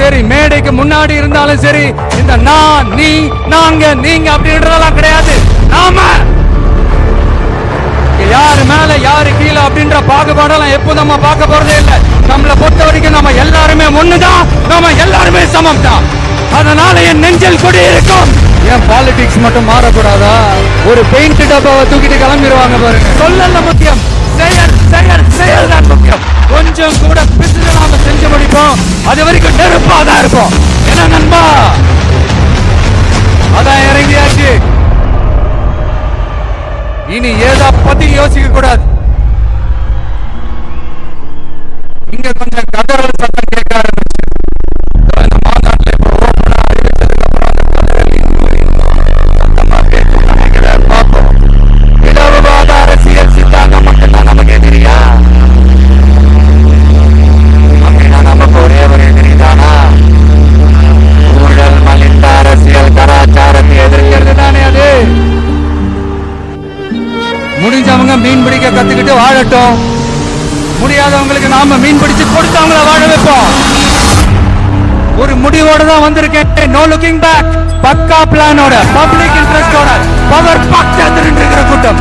சரி, மேடைக்கு முன்னாடி இருந்தாலும் சரி, இந்த நான், நீ, நாங்க, நீங்க அப்படின்றதெல்லாம் கிடையாது. நாம யாரு மேல யாரு கீழே அப்படின்ற பாகுபாடெல்லாம் எப்போ நம்ம பார்க்க போறதே இல்லை. நம்மளை பொறுத்த வரைக்கும் நம்ம எல்லாருமே ஒண்ணுதான், நம்ம எல்லாருமே சமம் தான். அதனால என் நெஞ்சில் கொடி இருக்கும். ஏன் பாலிடிக்ஸ் மட்டும் மாறக்கூடாதா? ஒரு பெயிண்ட் டப்பாவை தூக்கிட்டு கிளம்பிடுவாங்க பாருங்க. சொல்லல முக்கியம், செயல் செயல் செயல் தான் முக்கியம். கொஞ்சம் கூட பிசுறு நாம செஞ்சு முடிப்போம். அது வரைக்கும் நெருப்பா தான் இருப்போம். என்ன நண்பா? அதான் இறங்கியாச்சு. இனி ஏதா பத்தி யோசிக்க கூடாது. இங்க கொஞ்சம் கதறல் சத்தம் கேட்க ஆரம்பிச்சு. இந்த மாநாட்டில் இப்போ ஓப்பனா அறிவிச்சதுக்கு அப்புறம் அந்த கதறல் நினைக்கிறேன். பார்ப்போம். இடவுவாத அரசியல் சித்தாந்தம் மட்டும்தான் நமக்கு எதிரியா? அப்படின்னா நமக்கு ஒரே ஒரு எதிரி தானா? ஊழல் மலிந்த அரசியல் கலாச்சாரத்தை எதிர்க்கிறது தானே அது. முடிஞ்சவங்க மீன் பிடிக்க கத்துக்கிட்டு வாழட்டும். முடியாதவங்களுக்கு நாம மீன் பிடிச்சு கொடுத்தவங்கள வாழ வைப்போம். ஒரு முடிவோட தான் வந்திருக்கேன். No looking back. பக்கா பிளானோட, பப்ளிக் இன்ட்ரெஸ்டோட, பவர் பாக்ட் இருக்கிற கூட்டம்.